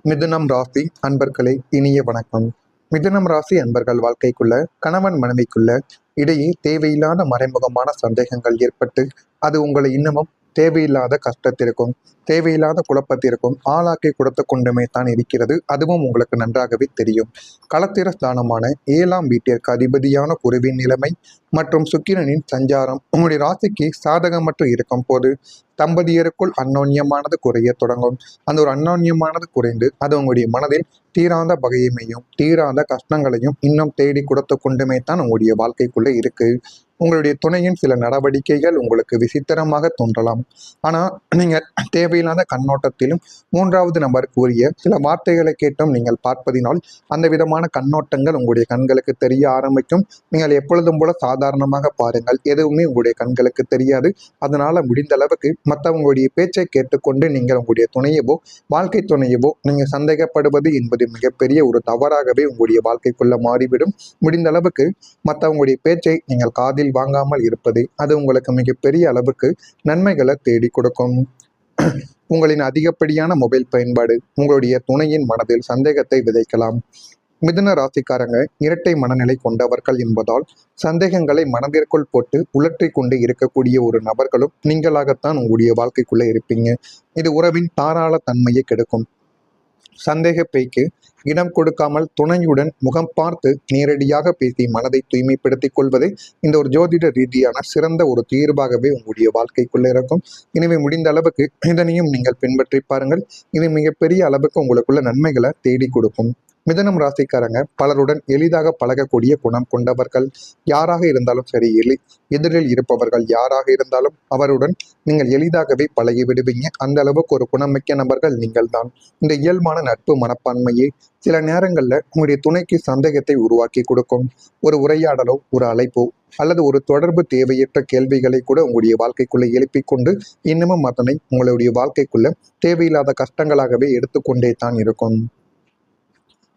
மிதுனம் ராசி அன்பர்களே, இனிய வணக்கம். மிதுனம் ராசி அன்பர்கள் வாழ்க்கைக்குள்ள கணவன் மனைவிக்குள்ள இடையே தேவையில்லாத மறைமுகமான சந்தேகங்கள் ஏற்பட்டு அது உங்களை இன்னமும் தேவையில்லாத கஷ்டத்திற்கும் தேவையில்லாத குழப்பத்திற்கும் ஆளாக்கி கொடுத்து கொண்டுமே தான் இருக்கிறது. அதுவும் உங்களுக்கு நன்றாகவே தெரியும். களத்திர ஸ்தானமான 7ஆம் வீட்டிற்கு அதிபதியான குருவின் நிலைமை மற்றும் சுக்கிரனின் சஞ்சாரம் உங்களுடைய ராசிக்கு சாதகமற்று இருக்கும் போது தம்பதியருக்குள் அந்யோன்யமானது குறைய தொடங்கும். அந்த ஒரு அந்யோன்யமானது குறைந்து அது உங்களுடைய மனதில் தீராத பகையுமையும் தீராத கஷ்டங்களையும் இன்னும் தேடி கொடுத்து கொண்டுமே தான் உங்களுடைய வாழ்க்கைக்குள்ளே இருக்கு. உங்களுடைய துணையின் சில நடவடிக்கைகள் உங்களுக்கு விசித்திரமாக தோன்றலாம். ஆனால் நீங்கள் தேவையில்லாத கண்ணோட்டத்திலும் மூன்றாவது நபர் கூறிய சில வார்த்தைகளை கேட்டும் நீங்கள் பார்ப்பதினால் அந்த விதமான கண்ணோட்டங்கள் உங்களுடைய கண்களுக்கு தெரிய ஆரம்பிக்கும். நீங்கள் எப்பொழுதும் போல சாதாரணமாக பாருங்கள், எதுவுமே உங்களுடைய கண்களுக்கு தெரியாது. அதனால முடிந்த அளவுக்கு மற்றவங்களுடைய பேச்சை கேட்டுக்கொண்டு நீங்கள் உங்களுடைய துணையவோ வாழ்க்கை துணையவோ நீங்கள் சந்தேகப்படுவது என்பது மிகப்பெரிய ஒரு தவறாகவே உங்களுடைய வாழ்க்கைக்குள்ள மாறிவிடும். முடிந்த அளவுக்கு மற்றவங்களுடைய பேச்சை நீங்கள் காதில் வாங்காமல் இருப்பது அது உங்களுக்கு மிகப்பெரிய அளவுக்கு நன்மைகளை தேடி கொடுக்கும். உங்களின் அதிகப்படியான மொபைல் பயன்பாடு உங்களுடைய துணையின் மனதில் சந்தேகத்தை விதைக்கலாம். மிதுன ராசிக்காரங்க இரட்டை மனநிலை கொண்டவர்கள் என்பதால் சந்தேகங்களை மனதிற்குள் போட்டு உலற்றி கொண்டு இருக்கக்கூடிய ஒரு நபர்களும் நீங்களாகத்தான் உங்களுடைய வாழ்க்கைக்குள்ள இருப்பீங்க. இது உறவின் தாராள தன்மையை கெடுக்கும். சந்தேக பேய்க்கு இடம் கொடுக்காமல் துணையுடன் முகம் பார்த்து நேரடியாக பேசி மனதை தூய்மைப்படுத்திக் கொள்வது இந்த ஒரு ஜோதிட ரீதியான சிறந்த ஒரு தீர்வாகவே உங்களுடைய வாழ்க்கைக்குள்ள இருக்கும். எனவே முடிந்த அளவுக்கு இதனையும் நீங்கள் பின்பற்றி பாருங்கள். இது மிகப்பெரிய அளவுக்கு உங்களுக்குள்ள நன்மைகளை தேடி கொடுக்கும். மிதனம் ராசிக்காரங்க பலருடன் எளிதாக பழகக்கூடிய குணம் கொண்டவர்கள். யாராக இருந்தாலும் சரி, எதிரில் இருப்பவர்கள் யாராக இருந்தாலும் அவருடன் நீங்கள் எளிதாகவே பழகி விடுவீங்க. அந்த அளவுக்கு ஒரு குணமிக்க நபர்கள் நீங்கள் தான். இந்த இயல்பான நட்பு மனப்பான்மையை சில நேரங்களில் உங்களுடைய துணைக்கு சந்தேகத்தை உருவாக்கி கொடுக்கும். ஒரு உரையாடலோ ஒரு அழைப்போ அல்லது ஒரு தொடர்பு தேவையற்ற கேள்விகளை கூட உங்களுடைய வாழ்க்கைக்குள்ளே எழுப்பிக் கொண்டு இன்னமும் அதனை உங்களுடைய வாழ்க்கைக்குள்ள தேவையில்லாத கஷ்டங்களாகவே எடுத்துக்கொண்டே தான் இருக்கும்.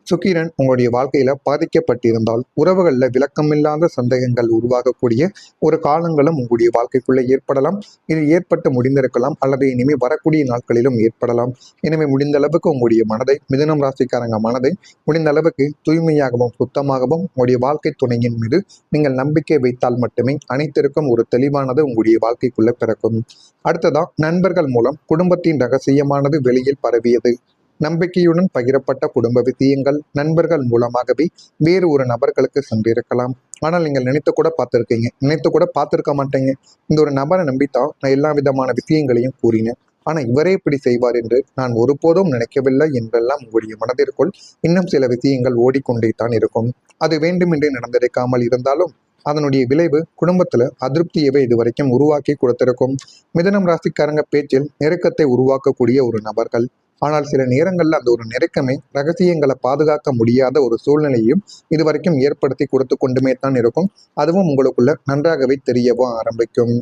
சுக்கிரன் உங்களுடைய வாழ்க்கையில பாதிக்கப்பட்டிருந்தால் உறவுகள்ல விளக்கமில்லாத சந்தேகங்கள் உருவாகக்கூடிய ஒரு காலங்களும் உங்களுடைய வாழ்க்கைக்குள்ள ஏற்படலாம். இது ஏற்பட்டு முடிந்திருக்கலாம் அல்லது இனிமேல் வரக்கூடிய நாட்களிலும் ஏற்படலாம். எனவே முடிந்த அளவுக்கு உங்களுடைய மனதை மிதுனம் ராசிக்காரங்க மனதை முடிந்த அளவுக்கு தூய்மையாகவும் சுத்தமாகவும் உங்களுடைய வாழ்க்கை துணையின் மீது நீங்கள் நம்பிக்கை வைத்தால் மட்டுமே அனைத்திற்கும் ஒரு தெளிவானது உங்களுடைய வாழ்க்கைக்குள்ள பிறக்கும். அடுத்ததா நண்பர்கள் மூலம் குடும்பத்தின் ரகசியமானது வெளியில் பரவியது. நம்பிக்கையுடன் பகிரப்பட்ட குடும்ப விஷயங்கள் நண்பர்கள் மூலமாகவே வேறு ஒரு நபர்களுக்கு சென்றிருக்கலாம். ஆனால் நீங்கள் நினைத்து கூட பார்த்துருக்கீங்க, நினைத்து கூட பார்த்துருக்க மாட்டேங்க. இந்த ஒரு நபரை நம்பித்தான் நான் எல்லா விதமான விஷயங்களையும் கூறினேன், ஆனால் இவரே இப்படி செய்வார் என்று நான் ஒருபோதும் நினைக்கவில்லை என்றெல்லாம் உங்களுடைய மனதிற்குள் இன்னும் சில விஷயங்கள் ஓடிக்கொண்டே தான் இருக்கும். அது வேண்டுமென்றே நடந்திருக்காமல் இருந்தாலும் அதனுடைய விளைவு குடும்பத்துல அதிருப்தியவே இதுவரைக்கும் உருவாக்கி கொடுத்திருக்கும். மிதனம் ராசிக்காரங்க பேச்சில் நெருக்கத்தை உருவாக்கக்கூடிய ஒரு நபர்கள். ஆனால் சில நேரங்கள்ல அந்த ஒரு நெருக்கமே ரகசியங்களை பாதுகாக்க முடியாத ஒரு சூழ்நிலையும் இதுவரைக்கும் ஏற்படுத்தி கொடுத்து கொண்டுமே தான் இருக்கும். அதுவும் உங்களுக்குள்ள நன்றாகவே தெரியவும் ஆரம்பிக்கும்.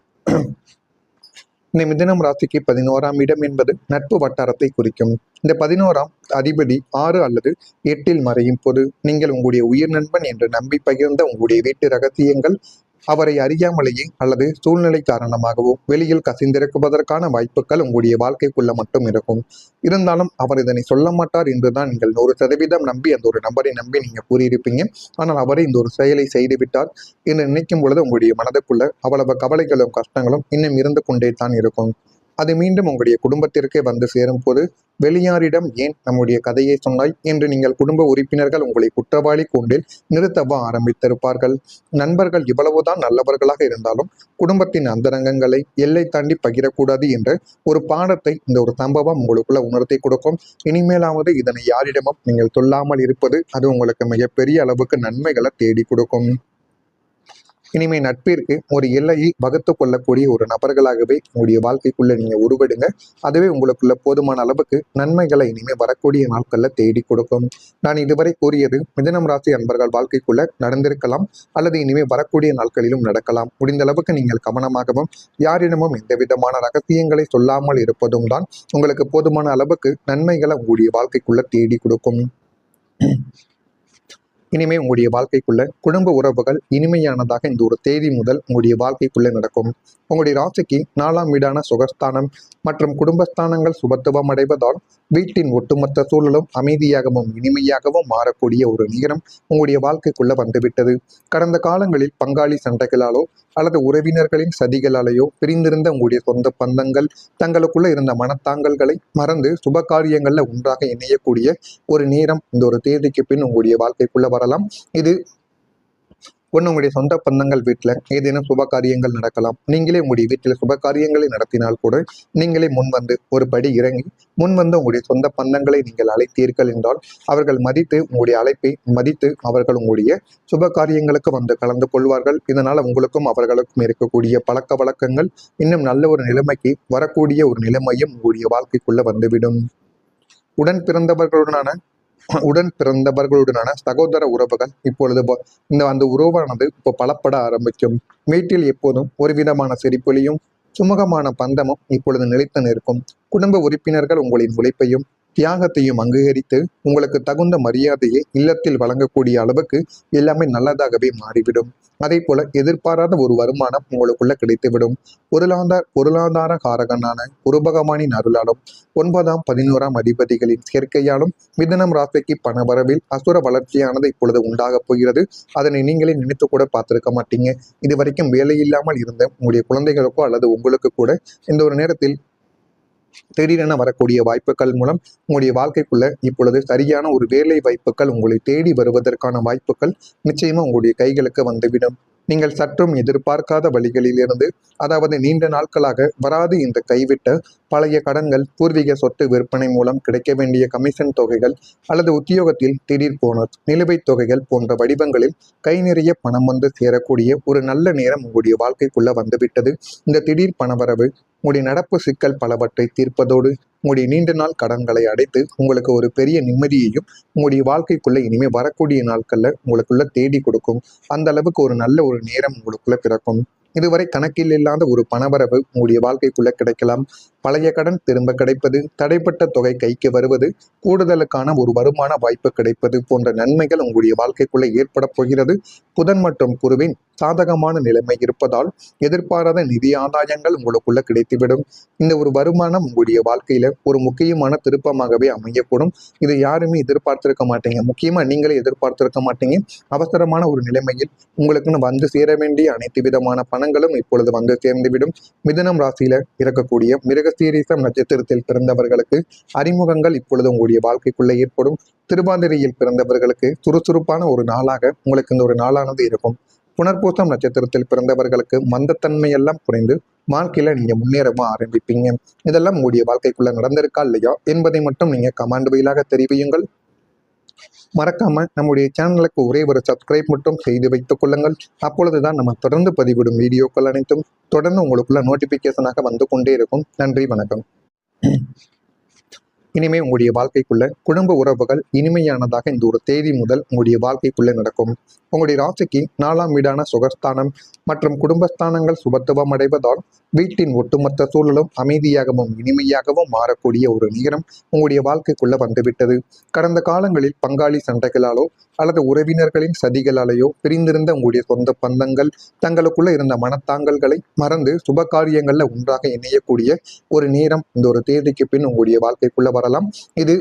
இந்த மிதுனம் ராசிக்கு 11ஆம் இடம் என்பது நட்பு வட்டாரத்தை குறிக்கும். இந்த 11ஆம் அதிபதி 6 அல்லது 8இல் மறையும் போது நீங்கள் உங்களுடைய உயிர் நண்பன் என்று நம்பி பகிர்ந்த உங்களுடைய வீட்டு ரகசியங்கள் அவரை அறியாமலேயே அல்லது சூழ்நிலை காரணமாகவோ வெளியில் கசிந்திருக்குவதற்கான வாய்ப்புகள் உங்களுடைய வாழ்க்கைக்குள்ள மட்டும் இருக்கும். இருந்தாலும் அவர் இதனை சொல்ல மாட்டார் என்றுதான் நீங்கள் 100% நம்பி அந்த ஒரு நபரை நம்பி நீங்க கூறியிருப்பீங்க. ஆனால் அவரை இந்த ஒரு செயலை செய்துவிட்டார் என்று நினைக்கும் பொழுது உங்களுடைய மனதுக்குள்ள அவ்வளவு கவலைகளும் கஷ்டங்களும் இன்னும் இருந்து கொண்டே தான் இருக்கும். அது மீண்டும் உங்களுடைய குடும்பத்திற்கே வந்து சேரும் போது வெளியாரிடம் ஏன் நம்முடைய கதையை சொன்னாய் என்று நீங்கள் குடும்ப உறுப்பினர்கள் உங்களை குற்றவாளி கூண்டில் நிறுத்தவ ஆரம்பித்திருப்பார்கள். நண்பர்கள் இவ்வளவுதான் நல்லவர்களாக இருந்தாலும் குடும்பத்தின் அந்தரங்கங்களை எல்லை தாண்டி பகிரக்கூடாது என்ற ஒரு பாடத்தை இந்த ஒரு சம்பவம் உங்களுக்குள்ள உணர்த்தி கொடுக்கும். இனிமேலாவது இதனை யாரிடமும் நீங்கள் சொல்லாமல் இருப்பது அது உங்களுக்கு மிகப்பெரிய அளவுக்கு நன்மைகளை தேடி கொடுக்கும். இனிமே நட்பிற்கு ஒரு எல்லையை வகுத்து கொள்ளக்கூடிய ஒரு நபர்களாகவே உங்களுடைய வாழ்க்கைக்குள்ள நீங்க உருவெடுங்க. அதுவே உங்களுக்குள்ள போதுமான அளவுக்கு நன்மைகளை இனிமே வரக்கூடிய நாட்கள்ல தேடி கொடுக்கும். நான் இதுவரை கூறியது மிதுனம் ராசி அன்பர்கள் வாழ்க்கைக்குள்ள நடந்திருக்கலாம் அல்லது இனிமே வரக்கூடிய நாட்களிலும் நடக்கலாம். முடிந்த அளவுக்கு நீங்கள் கவனமாகவும் யாரிடமும் எந்த விதமான ரகசியங்களை சொல்லாமல் இருப்பதும் தான் உங்களுக்கு போதுமான அளவுக்கு நன்மைகளை உங்களுடைய வாழ்க்கைக்குள்ள தேடி கொடுக்கும். இனிமே உங்களுடைய வாழ்க்கைக்குள்ள குடும்ப உறவுகள் இனிமையானதாக இந்த ஒரு தேதி முதல் உங்களுடைய வாழ்க்கைக்குள்ள நடக்கும். உங்களுடைய ராசிக்கு 4ஆம் வீடான சுகஸ்தானம் மற்றும் குடும்பஸ்தானங்கள் சுபத்துவம் அடைவதால் வீட்டின் ஒட்டுமொத்த சூழலும் அமைதியாகவும் இனிமையாகவும் மாறக்கூடிய ஒரு நேரம் உங்களுடைய வாழ்க்கைக்குள்ள வந்துவிட்டது. கடந்த காலங்களில் பங்காளி சண்டைகளாலோ அல்லது உறவினர்களின் சதிகளாலேயோ பிரிந்திருந்த உங்களுடைய சொந்த பந்தங்கள் தங்களுக்குள்ள இருந்த மனத்தாங்கல்களை மறந்து சுப காரியங்கள்ல ஒன்றாக இணையக்கூடிய ஒரு நேரம் இந்த ஒரு தேதிக்கு பின் உங்களுடைய வாழ்க்கைக்குள்ள வரலாம். இது உங்களுடைய சொந்த பந்தங்கள் வீட்டில் ஏதேனும் சுப காரியங்கள் நடக்கலாம். நீங்களே உங்களுடைய வீட்டில் சுப காரியங்களை நடத்தினால் கூட நீங்களே முன்வந்து ஒரு படி இறங்கி முன்வந்து உங்களுடைய சொந்த பந்தங்களை நீங்கள் அழைத்தீர்கள் என்றால் அவர்கள் மதித்து உங்களுடைய அழைப்பை மதித்து அவர்கள் உங்களுடைய சுப காரியங்களுக்கு வந்து கலந்து கொள்வார்கள். இதனால் உங்களுக்கும் அவர்களுக்கும் இருக்கக்கூடிய பழக்க வழக்கங்கள் இன்னும் நல்ல ஒரு நிலைமைக்கு வரக்கூடிய ஒரு நிலைமையும் உங்களுடைய வாழ்க்கைக்குள்ள வந்துவிடும். உடன் பிறந்தவர்களுடனான சகோதர உறவுகள் இப்பொழுது அந்த உறவானது இப்போ பலப்பட ஆரம்பிக்கும். வீட்டில் எப்போதும் ஒரு விதமான சிரிப்பொலியும் சுமூகமான பந்தமும் இப்பொழுது நிலைத்து நிற்கும். குடும்ப உறுப்பினர்கள் உங்களின் உழைப்பையும் தியாகத்தையும் அங்கீகரித்து உங்களுக்கு தகுந்த மரியாதையை இல்லத்தில் வழங்கக்கூடிய அளவுக்கு எல்லாமே நல்லதாகவே மாறிவிடும். அதே போல எதிர்பாராத ஒரு வருமானம் உங்களுக்குள்ள கிடைத்துவிடும். பொருளாதார காரகனான குருபகவானின் அருளாலும் 9ஆம் 11ஆம் அதிபதிகளின் சேர்க்கையாலும் மிதுனம் ராசிக்கு பணவரவில் அசுர வளர்ச்சியானது இப்பொழுது உண்டாகப் போகிறது. அதனை நீங்களே நினைத்து கூட பார்த்திருக்க மாட்டீங்க. இதுவரைக்கும் வேலை இல்லாமல் இருந்த உங்களுடைய குழந்தைகளுக்கோ அல்லது உங்களுக்கு கூட இந்த ஒரு நேரத்தில் திடீரென வரக்கூடிய வாய்ப்புகள் மூலம் உங்களுடைய வாழ்க்கைக்குள்ள இப்பொழுது சரியான ஒரு வேலை வாய்ப்புகள் உங்களை தேடி வருவதற்கான வாய்ப்புகள் நிச்சயமா உங்களுடைய கைகளுக்கு வந்துவிடும். நீங்கள் சற்றும் எதிர்பார்க்காத வழிகளிலிருந்து, அதாவது நீண்ட நாட்களாக வராது இந்த கைவிட்ட பழைய கடன்கள், பூர்வீக சொத்து விற்பனை மூலம் கிடைக்க வேண்டிய கமிஷன் தொகைகள் அல்லது உத்தியோகத்தில் திடீர் போனஸ், நிலுவைத் தொகைகள் போன்ற வடிவங்களில் கை நிறைய பணம் வந்து சேரக்கூடிய ஒரு நல்ல நேரம் உங்களுடைய வாழ்க்கைக்குள்ள வந்துவிட்டது. இந்த திடீர் பணவரவு உங்களுடைய நடப்பு சிக்கல் பலவற்றை தீர்ப்பதோடு உங்களுடைய நீண்ட நாள் கடன்களை அடைத்து உங்களுக்கு ஒரு பெரிய நிம்மதியையும் உங்களுடைய வாழ்க்கைக்குள்ள இனிமே வரக்கூடிய நாட்கள்ல உங்களுக்குள்ள தேடி கொடுக்கும். அந்த அளவுக்கு ஒரு நல்ல ஒரு நேரம் உங்களுக்குள்ள பிறக்கும். இதுவரை கணக்கில் இல்லாத ஒரு பணவரவு உங்களுடைய வாழ்க்கைக்குள்ள கிடைக்கலாம். பழைய கடன் திரும்ப கிடைப்பது, தடைப்பட்ட தொகை கைக்கு வருவது, கூடுதலுக்கான ஒரு வருமான வாய்ப்பு கிடைப்பது போன்ற நன்மைகள் உங்களுடைய வாழ்க்கைக்குள்ள ஏற்பட போகிறது. புதன் மற்றும் குருவின் சாதகமான நிலைமை இருப்பதால் எதிர்பாராத நிதி ஆதாயங்கள் உங்களுக்குள்ள கிடைத்துவிடும். இந்த ஒரு வருமானம் உங்களுடைய வாழ்க்கையில ஒரு முக்கியமான திருப்பமாகவே அமையக்கூடும். இது யாருமே எதிர்பார்த்திருக்க மாட்டீங்க. முக்கியமா நீங்களே எதிர்பார்த்திருக்க மாட்டீங்க. அவசரமான ஒரு நிலைமையில் உங்களுக்குன்னு வந்து சேர வேண்டிய அனைத்து விதமான பணங்களும் இப்பொழுது வந்து சேர்ந்துவிடும். மிதுனம் ராசியில இருக்கக்கூடிய மிருகசீரிஷம் நட்சத்திரத்தில் பிறந்தவர்களுக்கு அறிமுகங்கள் இப்பொழுது உங்களுடைய வாழ்க்கைக்குள்ள ஏற்படும். திருவாதிரையில் பிறந்தவர்களுக்கு சுறுசுறுப்பான ஒரு நாளாக உங்களுக்கு இந்த ஒரு நாளானது இருக்கும். புனர்பூசம் நட்சத்திரத்தில் பிறந்தவர்களுக்கு மந்தத்தன்மை எல்லாம் குறைந்து வாழ்க்கையில நீங்க முன்னேறவும் ஆரம்பிப்பீங்க. இதெல்லாம் உங்களுடைய வாழ்க்கைக்குள்ள நடந்திருக்கா இல்லையா என்பதை மட்டும் நீங்க கமெண்ட் வாயிலாக தெரிவியுங்கள். மறக்காம நம்முடைய சேனலுக்கு ஒரே ஒரு சப்ஸ்கிரைப் மட்டும் செய்து வைத்துக் கொள்ளுங்கள். அப்பொழுதுதான் நம்ம தொடர்ந்து பதிவிடும் வீடியோக்கள் அனைத்தும் தொடர்ந்து உங்களுக்குள்ள நோட்டிபிகேஷனாக வந்து கொண்டே இருக்கும். நன்றி, வணக்கம். இனிமே உங்களுடைய வாழ்க்கைக்குள்ள குடும்ப உறவுகள் இனிமையானதாக இந்த ஒரு தேதி முதல் உங்களுடைய வாழ்க்கைக்குள்ள நடக்கும். உங்களுடைய ராசிக்கு 4ஆம் வீடான சுகஸ்தானம் மற்றும் குடும்பஸ்தானங்கள் சுபத்துவம் அடைவதால் வீட்டின் ஒட்டுமொத்த சூழலும் அமைதியாகவும் இனிமையாகவும் மாறக்கூடிய ஒரு நேரம் உங்களுடைய வாழ்க்கைக்குள்ள வந்துவிட்டது. கடந்த காலங்களில் பங்காளி சண்டைகளாலோ அல்லது உறவினர்களின் சதிகளாலேயோ பிரிந்திருந்த உங்களுடைய சொந்த பந்தங்கள் தங்களுக்குள்ள இருந்த மனத்தாங்கல்களை மறந்து சுப காரியங்கள்ல ஒன்றாக இணையக்கூடிய ஒரு நேரம் இந்த ஒரு தேதிக்கு பின் உங்களுடைய வாழ்க்கைக்குள்ள வரலாம். இது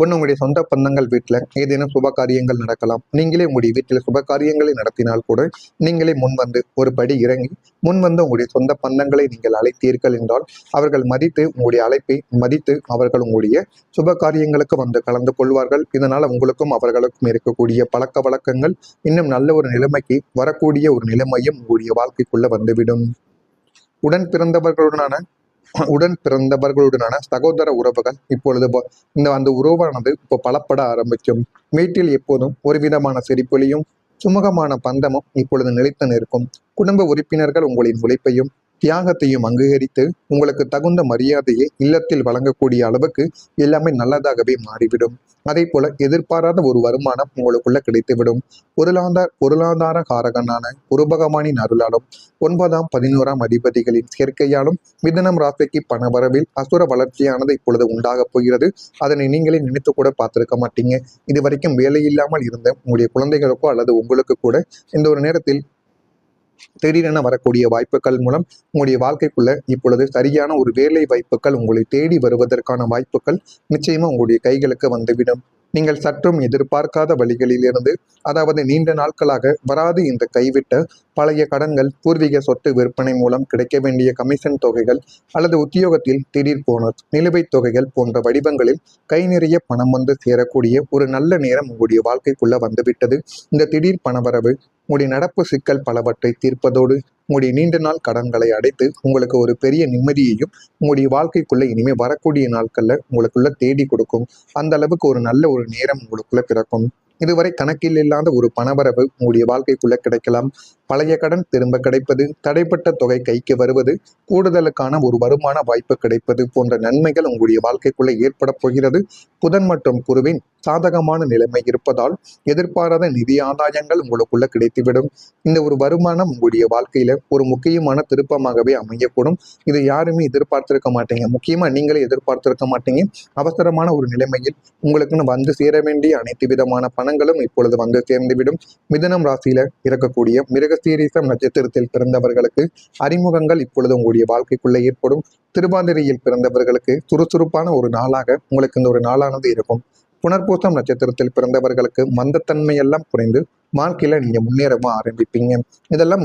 உங்களுடைய சொந்த பந்தங்கள் வீட்டில் ஏதேனும் சுப காரியங்கள் நடக்கலாம். நீங்களே உங்களுடைய வீட்டில் சுப காரியங்களை நடத்தினால் கூட நீங்களே முன்வந்து ஒரு படி இறங்கி முன்வந்து உங்களுடைய சொந்த பந்தங்களை நீங்கள் அழைத்தீர்கள் என்றால் அவர்கள் மதித்து உங்களுடைய அழைப்பை மதித்து அவர்கள் உங்களுடைய சுப காரியங்களுக்கு வந்து கலந்து கொள்வார்கள். இதனால் உங்களுக்கும் அவர்களுக்கும் இருக்கக்கூடிய பழக்க வழக்கங்கள் இன்னும் நல்ல ஒரு நிலைமைக்கு வரக்கூடிய ஒரு நிலைமையும் உங்களுடைய வாழ்க்கைக்குள்ள வந்துவிடும். உடன் பிறந்தவர்களுடனான சகோதர உறவுகள் இப்பொழுது அந்த உறவானது இப்போ பலப்பட ஆரம்பிக்கும். வீட்டில் எப்போதும் ஒரு விதமான சிரிப்பொலியும் சுமூகமான பந்தமும் இப்பொழுது நிலைத்து நிற்கும். குடும்ப உறுப்பினர்கள் உங்களின் உழைப்பையும் தியாகத்தையும் அங்கீகரித்து உங்களுக்கு தகுந்த மரியாதையை இல்லத்தில் வழங்கக்கூடிய அளவுக்கு எல்லாமே நல்லதாகவே மாறிவிடும். அதே போல எதிர்பாராத ஒரு வருமானம் உங்களுக்குள்ள கிடைத்துவிடும். பொருளாதார காரகனான குரு பகவானின் அருளாலும் 9ஆம் 11ஆம் அதிபதிகளின் சேர்க்கையாலும் மிதுனம் ராசிக்கு பணவரவில் அசுர வளர்ச்சியானது இப்பொழுது உண்டாகப் போகிறது. அதனை நீங்களே நினைத்து கூட பார்த்திருக்க மாட்டீங்க. இதுவரைக்கும் வேலையில்லாமல் இருந்த உங்களுடைய குழந்தைகளுக்கோ அல்லது உங்களுக்கு கூட இந்த ஒரு நேரத்தில் திடீரென வரக்கூடிய வாய்ப்புகள் மூலம் உங்களுடைய வாழ்க்கைக்குள்ள இப்பொழுது சரியான ஒரு வேலை வாய்ப்புகள் உங்களை தேடி வருவதற்கான வாய்ப்புகள் நிச்சயமா உங்களுடைய கைகளுக்கு வந்துவிடும். நீங்கள் சற்றும் எதிர்பார்க்காத வழிகளிலிருந்து, அதாவது நீண்ட நாட்களாக வராது இந்த கைவிட்ட பழைய கடன்கள், பூர்வீக சொத்து விற்பனை மூலம் கிடைக்க வேண்டிய கமிஷன் தொகைகள் அல்லது உத்தியோகத்தில் திடீர் போனஸ், நிலுவைத் தொகைகள் போன்ற வடிவங்களில் கை நிறைய பணம் வந்து சேரக்கூடிய ஒரு நல்ல நேரம் உங்களுடைய வாழ்க்கைக்குள்ள வந்துவிட்டது. இந்த திடீர் பணவரவு உங்களுடைய நடப்பு சிக்கல் பலவற்றை தீர்ப்பதோடு உங்களுடைய நீண்ட நாள் கடன்களை அடைத்து உங்களுக்கு ஒரு பெரிய நிம்மதியையும் உங்களுடைய வாழ்க்கைக்குள்ள இனிமே வரக்கூடிய நாட்கள்ல உங்களுக்குள்ள தேடி கொடுக்கும். அந்த அளவுக்கு ஒரு நல்ல ஒரு நேரம் உங்களுக்குள்ள பிறக்கும். இதுவரை கணக்கில் இல்லாத ஒரு பணவரவு உங்களுடைய வாழ்க்கைக்குள்ள கிடைக்கலாம். பழைய கடன் திரும்ப கிடைப்பது, தடைப்பட்ட தொகை கைக்கு வருவது, கூடுதலுக்கான ஒரு வருமான வாய்ப்பு கிடைப்பது போன்ற நன்மைகள் உங்களுடைய வாழ்க்கைக்குள்ள ஏற்பட போகிறது. புதன் மற்றும் குருவின் சாதகமான நிலைமை இருப்பதால் எதிர்பாராத நிதி ஆதாயங்கள் உங்களுக்குள்ள கிடைத்துவிடும். இந்த ஒரு வருமானம் உங்களுடைய வாழ்க்கையில ஒரு முக்கியமான திருப்பமாகவே அமையக்கூடும். இது யாருமே எதிர்பார்த்திருக்க மாட்டீங்க. முக்கியமா நீங்களே எதிர்பார்த்திருக்க மாட்டீங்க. அவசரமான ஒரு நிலைமையில் உங்களுக்குன்னு வந்து சேர வேண்டிய அனைத்து விதமான பணங்களும் இப்பொழுது வந்து சேர்ந்துவிடும். மிதுனம் ராசியில இருக்கக்கூடிய மிருகசீரிஷம் நட்சத்திரத்தில் பிறந்தவர்களுக்கு அறிமுகங்கள் இப்பொழுது உங்களுடைய வாழ்க்கைக்குள்ள ஏற்படும். திருவாதிரையில் பிறந்தவர்களுக்கு சுறுசுறுப்பான ஒரு நாளாக உங்களுக்கு இந்த ஒரு நாளானது இருக்கும். புனர்பூசம் நட்சத்திரத்தில் பிறந்தவர்களுக்கு மந்தத்தன்மை எல்லாம் குறைந்து வாழ்க்கையில நீங்க முன்னேறவும் ஆரம்பிப்பீங்க. இதெல்லாம்